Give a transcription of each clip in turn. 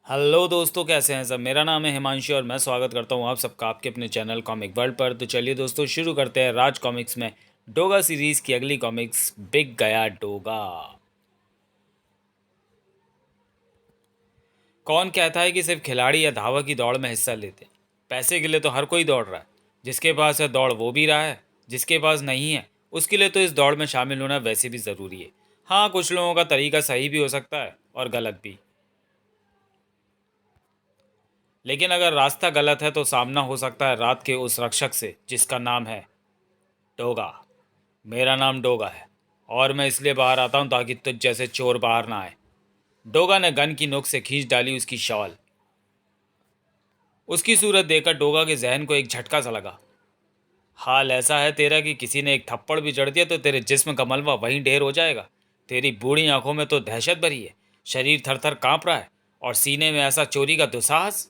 Hello दोस्तों, कैसे हैं सब। मेरा नाम है हिमांशु और मैं स्वागत करता हूं आप सबका आपके अपने चैनल कॉमिक वर्ल्ड पर। तो चलिए दोस्तों, शुरू करते हैं राज कॉमिक्स में डोगा सीरीज़ की अगली कॉमिक्स, बिग गया डोगा। कौन कहता है कि सिर्फ खिलाड़ी या धावक की दौड़ में हिस्सा लेते हैं। पैसे के लिए तो हर कोई दौड़ रहा है। जिसके पास है दौड़ वो भी रहा है, जिसके पास नहीं है उसके लिए तो इस दौड़ में शामिल होना वैसे भी ज़रूरी है। हाँ, कुछ लोगों का तरीका सही भी हो सकता है और गलत भी। लेकिन अगर रास्ता गलत है तो सामना हो सकता है रात के उस रक्षक से जिसका नाम है डोगा। मेरा नाम डोगा है और मैं इसलिए बाहर आता हूँ ताकि तुझ जैसे चोर बाहर ना आए। डोगा ने गन की नोक से खींच डाली उसकी शॉल। उसकी सूरत देखकर डोगा के जहन को एक झटका सा लगा। हाल ऐसा है तेरा कि किसी ने एक थप्पड़ भी जड़ दिया तो तेरे जिस्म का मलबा वहीं ढेर हो जाएगा। तेरी बूढ़ी आंखों में तो दहशत भरी है, शरीर थर थर कांप रहा है और सीने में ऐसा चोरी का दुस्साहस।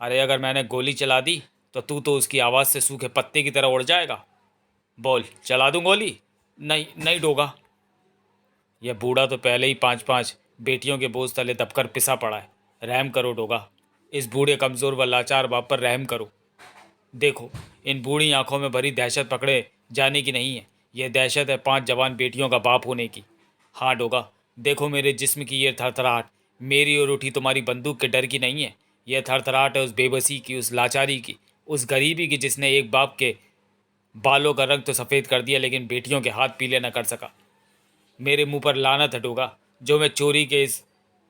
अरे अगर मैंने गोली चला दी तो तू तो उसकी आवाज़ से सूखे पत्ते की तरह उड़ जाएगा। बोल, चला दूं गोली? नहीं नहीं डोगा, यह बूढ़ा तो पहले ही पांच पांच बेटियों के बोझ तले दबकर पिसा पड़ा है। रहम करो डोगा, इस बूढ़े कमज़ोर व लाचार बाप पर रहम करो। देखो, इन बूढ़ी आंखों में भरी दहशत पकड़े जाने की नहीं है, यह दहशत है 5 जवान बेटियों का बाप होने की। हाँ डोगा, देखो मेरे जिस्म की ये थरथराहट मेरी और उठी तुम्हारी बंदूक के डर की नहीं है। यह थरथराहट है उस बेबसी की, उस लाचारी की, उस गरीबी की जिसने एक बाप के बालों का रंग तो सफ़ेद कर दिया लेकिन बेटियों के हाथ पीले न कर सका। मेरे मुंह पर लानत है डोगा, जो मैं चोरी के इस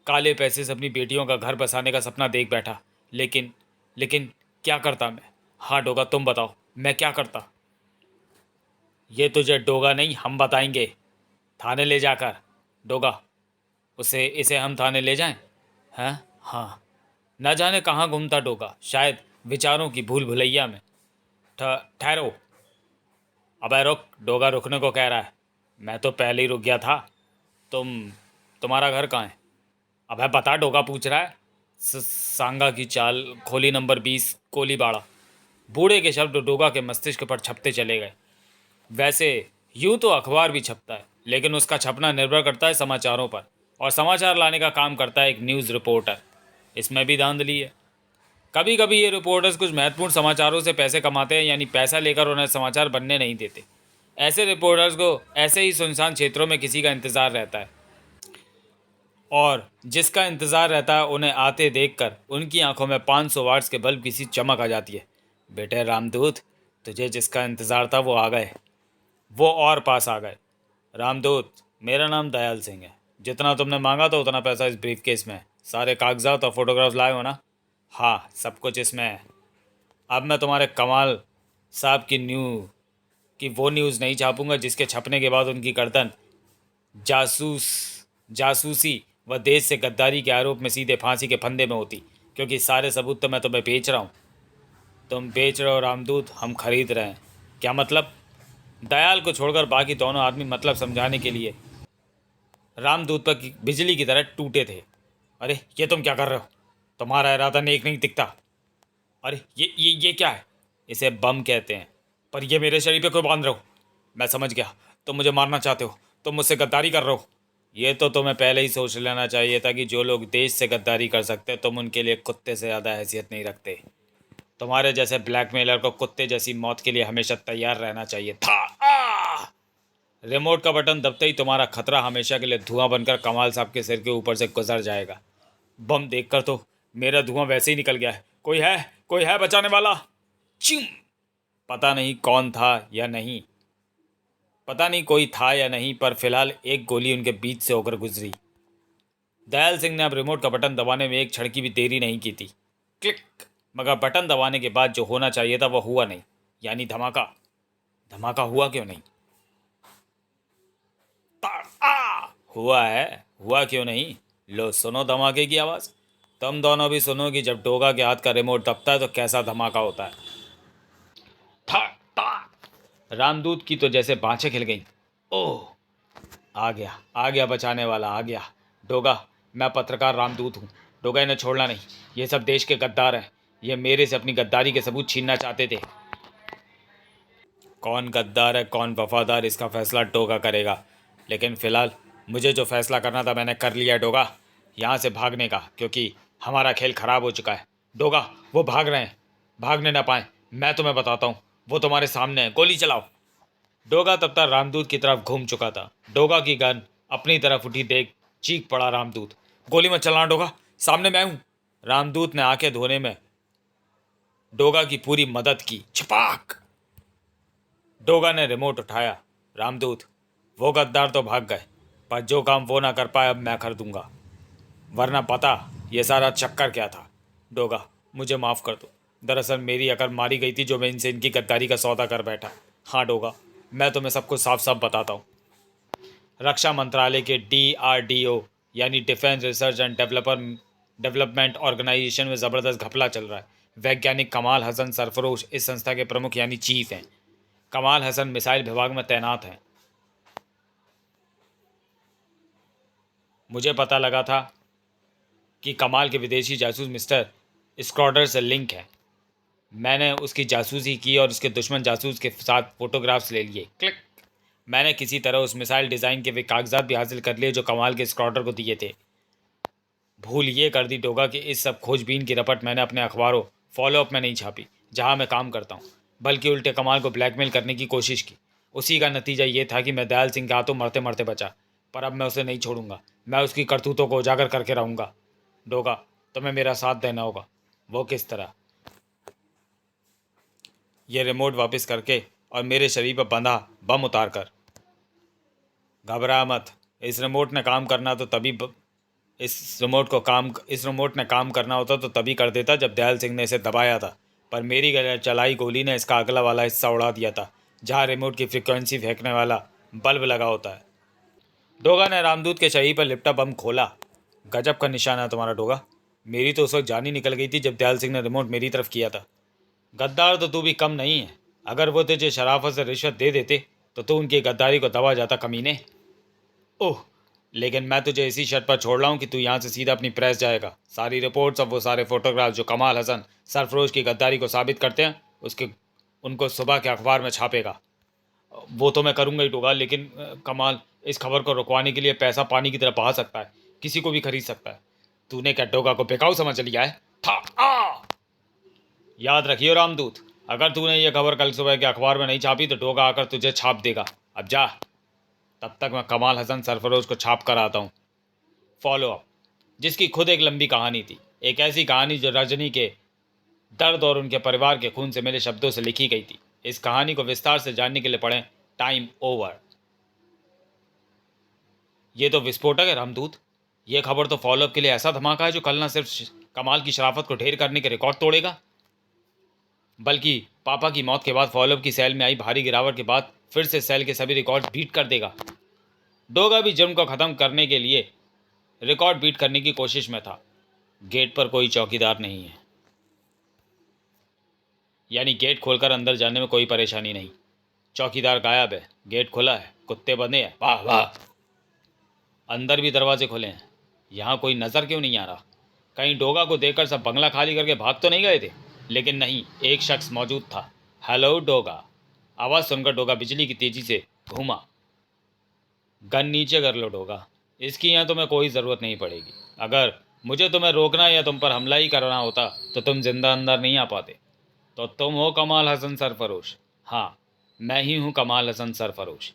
काले पैसे से अपनी बेटियों का घर बसाने का सपना देख बैठा। लेकिन लेकिन क्या करता मैं? हाँ डोगा, तुम बताओ मैं क्या करता। ये तुझे डोगा नहीं, हम बताएंगे। थाने ले जाकर। डोगा, उसे इसे हम थाने ले जाएं? हैं? हाँ। न जाने कहाँ घूमता डोगा, शायद विचारों की भूल भुलैया में। ठहरो। अबे रुक, डोगा रुकने को कह रहा है। मैं तो पहले ही रुक गया था। तुम तुम्हारा घर कहाँ है? अबे बता, डोगा पूछ रहा है। सांगा की चाल, खोली नंबर 20, कोलीबाड़ा। बूढ़े के शब्द डोगा के मस्तिष्क पर छपते चले गए। वैसे यूं तो अखबार भी छपता है, लेकिन उसका छपना निर्भर करता है समाचारों पर, और समाचार लाने का काम करता है एक न्यूज़ रिपोर्टर। इसमें भी धांधली है। कभी कभी ये रिपोर्टर्स कुछ महत्वपूर्ण समाचारों से पैसे कमाते हैं, यानी पैसा लेकर उन्हें समाचार बनने नहीं देते। ऐसे रिपोर्टर्स को ऐसे ही सुनसान क्षेत्रों में किसी का इंतज़ार रहता है, और जिसका इंतज़ार रहता है उन्हें आते देखकर उनकी आंखों में 500 वाट्स के बल्ब की सी चमक आ जाती है। बेटे रामदूत, तुझे जिसका इंतज़ार था वो आ गए, वो और पास आ गए। रामदूत, मेरा नाम दयाल सिंह है। जितना तुमने मांगा था उतना पैसा इस ब्रीफ केस में है। सारे कागजात और फोटोग्राफ्स लाए हो ना? हाँ, सब कुछ इसमें है। अब मैं तुम्हारे कमाल साहब की वो न्यूज़ नहीं छापूंगा जिसके छपने के बाद उनकी गर्दन जासूस जासूसी व देश से गद्दारी के आरोप में सीधे फांसी के फंदे में होती, क्योंकि सारे सबूत तो मैं तुम्हें बेच रहा हूँ। तुम बेच रहे हो रामदूत, हम खरीद रहे हैं। क्या मतलब? दयाल को छोड़कर बाकी दोनों आदमी मतलब समझाने के लिए रामदूत पर बिजली की तरह टूटे थे। अरे ये तुम क्या कर रहे हो? तुम्हारा इरादा नेक नहीं दिखता। अरे ये क्या है? इसे बम कहते हैं। पर ये मेरे शरीर पे क्यों बांध रहे हो? मैं समझ गया, तुम मुझे मारना चाहते हो, तुम मुझसे गद्दारी कर रहे हो। ये तो तुम्हें पहले ही सोच लेना चाहिए था कि जो लोग देश से गद्दारी कर सकते तुम उनके लिए कुत्ते से ज़्यादा हैसियत नहीं रखते। तुम्हारे जैसे ब्लैकमेलर को कुत्ते जैसी मौत के लिए हमेशा तैयार रहना चाहिए था। रिमोट का बटन दबते ही तुम्हारा खतरा हमेशा के लिए धुआं बनकर कमाल साहब के सिर के ऊपर से गुजर जाएगा। बम देखकर तो मेरा धुआं वैसे ही निकल गया है। कोई है बचाने वाला? चिम। पता नहीं कौन था या नहीं, पता नहीं कोई था या नहीं, पर फिलहाल एक गोली उनके बीच से होकर गुजरी। दयाल सिंह ने अब रिमोट का बटन दबाने में एक क्षण की भी देरी नहीं की थी। क्लिक। मगर बटन दबाने के बाद जो होना चाहिए था वह हुआ नहीं, यानी धमाका। धमाका हुआ क्यों नहीं? हुआ है, हुआ क्यों नहीं? लो सुनो धमाके की आवाज़। तुम दोनों भी सुनो कि जब डोगा के हाथ का रिमोट दबता है तो कैसा धमाका होता है। था था। रामदूत की तो जैसे बाँछें खिल गईं। ओह, आ गया बचाने वाला, आ गया। डोगा, मैं पत्रकार रामदूत हूँ। डोगा, इन्हें छोड़ना नहीं, ये सब देश के गद्दार हैं। ये मेरे से अपनी गद्दारी के सबूत छीनना चाहते थे। कौन गद्दार है कौन वफादार, इसका फैसला डोगा करेगा। लेकिन फ़िलहाल मुझे जो फैसला करना था मैंने कर लिया डोगा। यहाँ से भागने का, क्योंकि हमारा खेल खराब हो चुका है। डोगा, वो भाग रहे हैं, भागने ना पाए। मैं तुम्हें बताता हूँ, वो तुम्हारे सामने है, गोली चलाओ। डोगा तब तक रामदूत की तरफ घूम चुका था। डोगा की गन अपनी तरफ उठी देख चीख पड़ा रामदूत, गोली मत चलाना डोगा, सामने मैं हूं। रामदूत ने आंखें धोने में डोगा की पूरी मदद की। छपाक! डोगा ने रिमोट उठाया। रामदूत, वो गद्दार तो भाग गए, पर जो काम वो ना कर पाए अब मैं कर दूंगा। वरना पता ये सारा चक्कर क्या था। डोगा, मुझे माफ़ कर दो। दरअसल मेरी अकल मारी गई थी जो मैं इनसे इनकी गद्दारी का सौदा कर बैठा। हाँ डोगा, मैं तुम्हें सब कुछ साफ साफ बताता हूँ। रक्षा मंत्रालय के DRDO यानी defence research and development organisation में ज़बरदस्त घपला चल रहा है। वैज्ञानिक कमाल हसन सरफरोश इस संस्था के प्रमुख यानी चीफ हैं। कमाल हसन मिसाइल विभाग में तैनात हैं। मुझे पता लगा था कि कमाल के विदेशी जासूस मिस्टर स्क्रॉडर से लिंक है। मैंने उसकी जासूसी की और उसके दुश्मन जासूस के साथ फोटोग्राफ्स ले लिए। क्लिक। मैंने किसी तरह उस मिसाइल डिज़ाइन के वे कागजात भी हासिल कर लिए जो कमाल के स्क्रॉडर को दिए थे। भूल ये कर दी डोगा कि इस सब खोजबीन की रपट मैंने अपने अखबारों फॉलोअप में नहीं छापी जहां मैं काम करता हूं, बल्कि उल्टे कमाल को ब्लैकमेल करने की कोशिश की। उसी का नतीजा ये था कि मैं दयाल सिंह के हाथों मरते मरते बचा। पर अब मैं उसे नहीं छोड़ूंगा। मैं उसकी करतूतों को उजागर करके रहूंगा। डोगा, तुम्हें मेरा साथ देना होगा। वो किस तरह? ये रिमोट वापस करके और मेरे शरीर पर बंधा बम उतार कर। घबरा मत। इस रिमोट ने काम करना तो तभी ब... इस रिमोट ने काम करना होता तो तभी कर देता जब दयाल सिंह ने इसे दबाया था। पर मेरी चलाई गोली ने इसका अगला वाला हिस्सा उड़ा दिया था, जहाँ रिमोट की फ्रिक्वेंसी फेंकने वाला बल्ब लगा होता है। डोगा ने रामदूत के शरीर पर लिपटा बम खोला। गजब का निशाना है तुम्हारा डोगा। मेरी तो उस वक्त जान ही निकल गई थी जब दयाल सिंह ने रिमोट मेरी तरफ किया था। गद्दार तो तू भी कम नहीं है। अगर वो तुझे शराफत से रिश्वत दे देते तो तू उनकी गद्दारी को दबा जाता कमीने। ओह, लेकिन मैं तुझे इसी शर्त पर छोड़ रहा हूँ कि तू यहाँ से सीधा अपनी प्रेस जाएगा। सारी रिपोर्ट्स और वो सारे फोटोग्राफ जो कमाल हसन सरफरोश की गद्दारी को साबित करते हैं उसके उनको सुबह के अखबार में छापेगा। वो तो मैं करूँगा ही डोगा, लेकिन कमाल इस खबर को रुकवाने के लिए पैसा पानी की तरह बहा सकता है, किसी को भी खरीद सकता है। तूने क्या डोगा को बेकाऊ समझ लिया है? था आ! याद रखियो रामदूत, अगर तूने ये खबर कल सुबह के अखबार में नहीं छापी तो डोगा आकर तुझे छाप देगा। अब जा, तब तक मैं कमाल हसन सरफरोश को छाप कर आता हूँ। फॉलो अप, जिसकी खुद एक लंबी कहानी थी। एक ऐसी कहानी जो रजनी के दर्द और उनके परिवार के खून से मिले शब्दों से लिखी गई थी। इस कहानी को विस्तार से जानने के लिए पढ़ें टाइम ओवर। ये तो विस्फोटक है रामदूत। ये खबर तो फॉलोअप के लिए ऐसा धमाका है जो कल ना सिर्फ कमाल की शराफत को ढेर करने के रिकॉर्ड तोड़ेगा, बल्कि पापा की मौत के बाद फॉलोअप की सेल में आई भारी गिरावट के बाद फिर से सेल के सभी रिकॉर्ड बीट कर देगा। डोगा भी जुर्म को ख़त्म करने के लिए रिकॉर्ड बीट करने की कोशिश में था। गेट पर कोई चौकीदार नहीं है, यानी गेट खोलकर अंदर जाने में कोई परेशानी नहीं। चौकीदार गायब है, गेट खुला है, कुत्ते बंधे हैं। वाह वाह! अंदर भी दरवाजे खुले हैं। यहाँ कोई नज़र क्यों नहीं आ रहा? कहीं डोगा को देखकर सब बंगला खाली करके भाग तो नहीं गए थे? लेकिन नहीं, एक शख्स मौजूद था। हेलो डोगा। आवाज़ सुनकर डोगा बिजली की तेज़ी से घूमा। गन नीचे कर लो डोगा, इसकी यहाँ तुम्हें कोई ज़रूरत नहीं पड़ेगी। अगर मुझे तुम्हें रोकना या तुम पर हमला ही करना होता तो तुम जिंदा अंदर नहीं आ पाते। तो तुम हो कमाल हसन सरफरोश? हाँ, मैं ही हूँ कमाल हसन सरफरोश।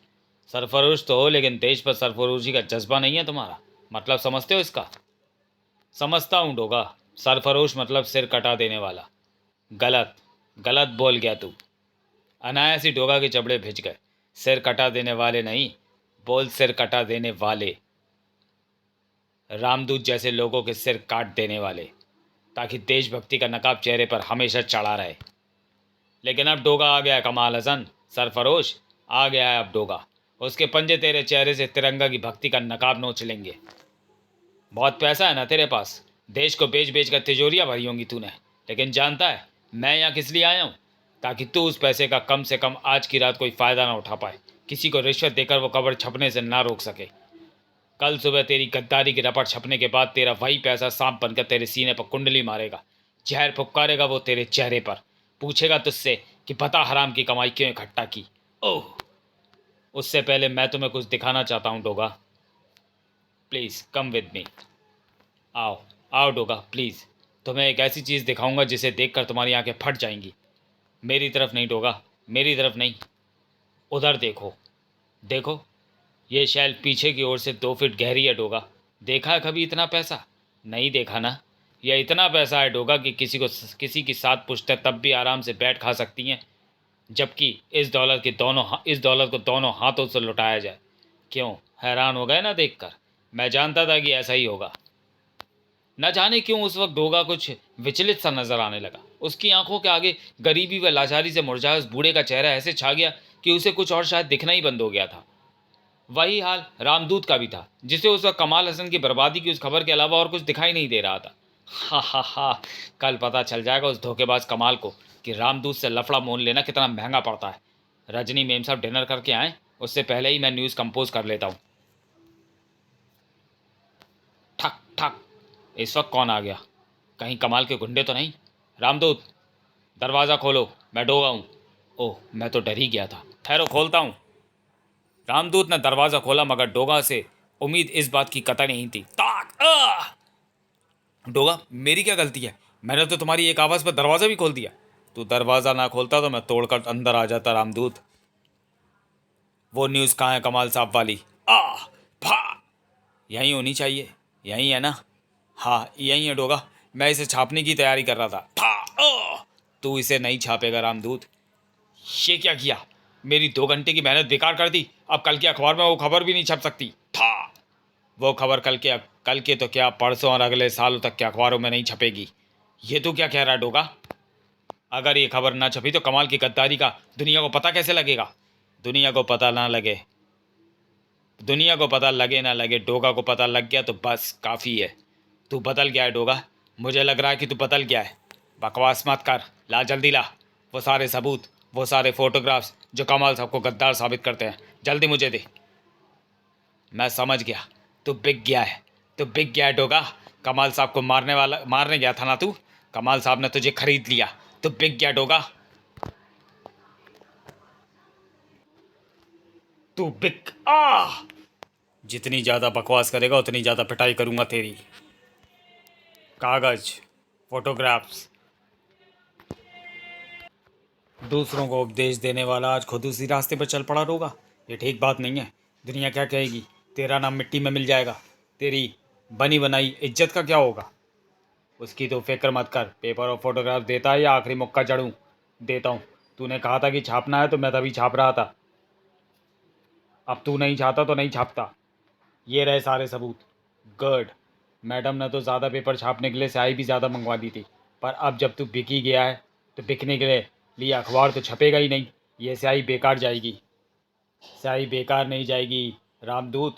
सरफरोश तो हो, लेकिन देश पर सरफरोशी का जज्बा नहीं है तुम्हारा। मतलब समझते हो इसका? समझता हूँ डोगा। सरफरोश मतलब सिर कटा देने वाला। गलत, गलत बोल गया तू। अनायास ही डोगा के जबड़े भिज गए। सिर कटा देने वाले नहीं, बोल सिर कटा देने वाले। रामदूत जैसे लोगों के सिर काट देने वाले, ताकि देशभक्ति का नकाब चेहरे पर हमेशा चढ़ा रहे। लेकिन अब डोगा आ गया है कमाल हसन सरफरोश, आ गया है अब डोगा। उसके पंजे तेरे चेहरे से तिरंगा की भक्ति का नकाब नोच लेंगे। बहुत पैसा है ना तेरे पास, देश को बेच बेच कर तिजोरियाँ भरी होंगी तूने। लेकिन जानता है मैं यहाँ किस लिए आया हूँ? ताकि तू उस पैसे का कम से कम आज की रात कोई फ़ायदा ना उठा पाए, किसी को रिश्वत देकर वो खबर छपने से ना रोक सके। कल सुबह तेरी गद्दारी की रपट छपने के बाद तेरा वही पैसा सांप बनकर तेरे सीने पर कुंडली मारेगा, जहर फुपकारेगा वो तेरे चेहरे पर, पूछेगा तुझसे कि पता हराम की कमाई क्यों इकट्ठा की। ओह, उससे पहले मैं तुम्हें कुछ दिखाना चाहता हूँ Doga. Please come with me. आओ आओ डोगा प्लीज़, तुम्हें एक ऐसी चीज़ दिखाऊंगा जिसे देखकर तुम्हारी आंखें फट जाएंगी। मेरी तरफ नहीं डोगा, मेरी तरफ नहीं, उधर देखो। देखो, ये शेल्फ पीछे की ओर से 2 फीट गहरी है डोगा। देखा है कभी इतना पैसा? नहीं देखा ना। यह इतना पैसा है डोगा कि किसी की 7 पुश्तें तब भी आराम से बैठ खा सकती हैं, जबकि इस दौलत को दोनों हाथों से लुटाया जाए। क्यों, हैरान हो गए ना देखकर? मैं जानता था कि ऐसा ही होगा। न जाने क्यों उस वक्त डोगा कुछ विचलित सा नजर आने लगा। उसकी आंखों के आगे गरीबी व लाचारी से मुरझाए उस बूढ़े का चेहरा ऐसे छा गया कि उसे कुछ और शायद दिखना ही बंद हो गया था। वही हाल रामदूत का भी था, जिसे उस वक्त कमाल हसन की बर्बादी की उस खबर के अलावा और कुछ दिखाई नहीं दे रहा था। हा हा हा, कल पता चल जाएगा उस धोखेबाज कमाल को कि रामदूत से लफड़ा मोल लेना कितना महंगा पड़ता है। रजनी मेम साहब डिनर करके आए, उससे पहले ही मैं न्यूज़ कंपोज कर लेता हूँ। ठक ठक, इस वक्त कौन आ गया? कहीं कमाल के गुंडे तो नहीं? रामदूत, दरवाज़ा खोलो, मैं डोगा हूँ। ओह, मैं तो डर ही गया था। ठहरो, खोलता हूँ। रामदूत ने दरवाज़ा खोला, मगर डोगा से उम्मीद इस बात की कतई नहीं थी। ताक! डोगा, मेरी क्या गलती है? मैंने तो तुम्हारी एक आवाज़ पर दरवाज़ा भी खोल दिया। तू दरवाज़ा ना खोलता तो मैं तोड़कर अंदर आ जाता रामदूत। वो न्यूज़ कहाँ है कमाल साहब वाली? आ भा, यहीं होनी चाहिए। यहीं है ना? हाँ यहीं है डोगा, मैं इसे छापने की तैयारी कर रहा था। तू इसे नहीं छापेगा रामदूत। ये क्या किया? मेरी 2 घंटे की मेहनत बेकार कर दी। अब कल के अखबार में वो खबर भी नहीं छप सकती। था, वो खबर कल के तो क्या, परसों और अगले सालों तक के अखबारों में नहीं छपेगी। ये तो क्या कह रहा है डोगा? अगर ये खबर ना छपी तो कमाल की गद्दारी का दुनिया को पता कैसे लगेगा? दुनिया को पता ना लगे, दुनिया को पता लगे ना लगे, डोगा को पता लग गया तो बस काफ़ी है। तू बदल गया है डोगा, मुझे लग रहा है कि तू बदल गया है। बकवास मत कर, ला जल्दी ला वो सारे सबूत, वो सारे फोटोग्राफ्स जो कमाल साहब को गद्दार साबित करते हैं। जल्दी मुझे दे। मैं समझ गया, तू बिक गया है, तू बिक गया है डोगा। कमाल साहब को मारने गया था ना तू? कमाल साहब ने तुझे खरीद लिया। तू बिक गया डोगा, तू बिक जितनी ज़्यादा बकवास करेगा उतनी ज़्यादा पिटाई करूँगा तेरी। कागज़, फोटोग्राफ्स, दूसरों को उपदेश देने वाला आज खुद उसी रास्ते पर चल पड़ा होगा। ये ठीक बात नहीं है। दुनिया क्या कहेगी? तेरा नाम मिट्टी में मिल जाएगा। तेरी बनी बनाई इज्जत का क्या होगा? उसकी तो फिक्र मत कर। पेपर और फोटोग्राफ देता है या आखिरी मुक्का चढ़ूँ? देता हूँ। तूने कहा था कि छापना है तो मैं तभी छाप रहा था। अब तू नहीं चाहता तो नहीं छापता। ये रहे सारे सबूत। गुड। मैडम ने तो ज़्यादा पेपर छापने के लिए स्याही भी ज़्यादा मंगवा दी थी, पर अब जब तू बिक ही गया है तो बिकने के लिए अखबार तो छपेगा ही नहीं। ये स्याही बेकार जाएगी। स्याही बेकार नहीं जाएगी रामदूत,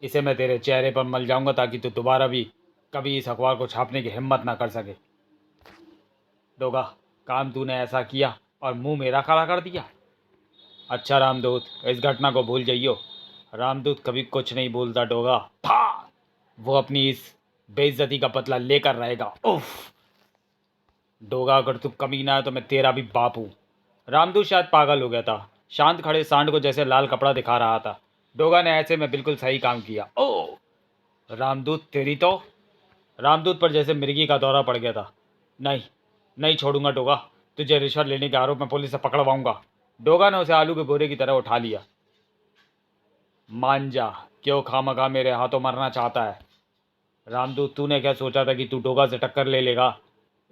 इसे मैं तेरे चेहरे पर मल जाऊंगा ताकि तू दोबारा भी कभी इस अखबार को छापने की हिम्मत ना कर सके। डोगा, काम तूने ऐसा किया और मुंह मेरा खड़ा कर दिया। अच्छा रामदूत, इस घटना को भूल जाइयो। रामदूत कभी कुछ नहीं भूलता डोगा। था, वो अपनी इस बेइज्जती का बदला लेकर रहेगा। उफ, डोगा अगर तू कमीना है तो मैं तेरा भी बाप हूँ। रामदूत शायद पागल हो गया था। शांत खड़े सांड को जैसे लाल कपड़ा दिखा रहा था। डोगा ने ऐसे में बिल्कुल सही काम किया। ओ रामदूत, तेरी तो रामदूत पर जैसे मिर्गी का दौरा पड़ गया था। नहीं, नहीं छोड़ूंगा डोगा। तुझे रिश्वत लेने के आरोप में पुलिस से पकड़वाऊंगा। डोगा ने उसे आलू के बोरे की तरह उठा लिया। मान जा, क्यों खामखा मेरे हाथों मरना चाहता है? रामदूत, तूने क्या सोचा था कि तू डोगा से टक्कर ले लेगा?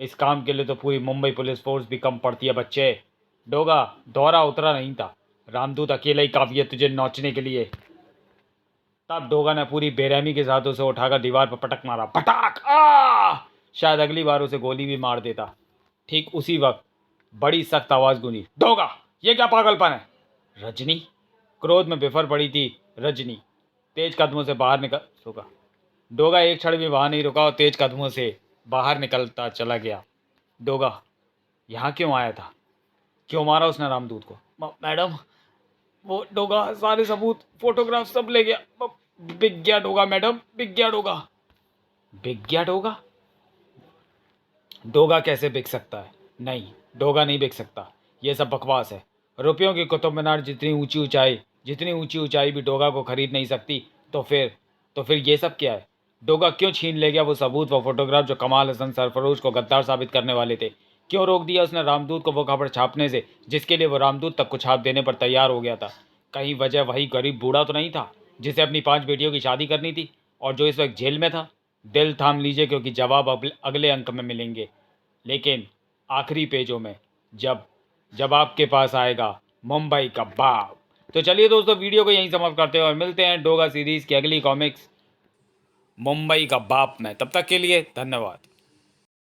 इस काम के लिए तो पूरी मुंबई पुलिस फोर्स भी कम पड़ती है बच्चे। डोगा दौरा उतरा नहीं था। रामदूत अकेला ही काफ़ी है तुझे नोचने के लिए। तब डोगा ने पूरी बेरहमी के साथ उसे उठाकर दीवार पर पटक मारा। पटाक! शायद अगली बार उसे गोली भी मार देता। ठीक उसी वक्त बड़ी सख्त आवाज़ गूंजी। डोगा, ये क्या पागलपन है? रजनी, क्रोध में बिफर पड़ी थी रजनी। तेज कदमों से बाहर निकल रुका। डोगा एक क्षण भी वहां नहीं रुका और तेज कदमों से बाहर निकलता चला गया। डोगा यहाँ क्यों आया था? क्यों मारा उसने रामदूत को? मैडम, वो डोगा सारे सबूत फोटोग्राफ सब ले गया। बिक गया डोगा मैडम, बिक गया डोगा। बिक गया डोगा? डोगा कैसे बिक सकता है? नहीं, डोगा नहीं बिक सकता। ये सब बकवास है। रुपयों की कुतुब मीनार जितनी ऊंची ऊंचाई भी डोगा को खरीद नहीं सकती। तो फिर ये सब क्या है? डोगा क्यों छीन ले गया वो सबूत, वो फोटोग्राफ जो कमाल हसन सरफरोश को गद्दार साबित करने वाले थे? क्यों रोक दिया उसने रामदूत को वो खबर छापने से जिसके लिए वो रामदूत तक को छाप देने पर तैयार हो गया था? कहीं वजह वही गरीब बूढ़ा तो नहीं था जिसे अपनी 5 बेटियों की शादी करनी थी और जो इस वक्त जेल में था? दिल थाम लीजिए क्योंकि जवाब अगले अंक में मिलेंगे, लेकिन आखिरी पेजों में, जब जब आपके पास आएगा मुंबई का बाप। तो चलिए दोस्तों, वीडियो को यहीं समाप्त करते हैं और मिलते हैं डोगा सीरीज की अगली कॉमिक्स मुंबई का बाप में। तब तक के लिए धन्यवाद।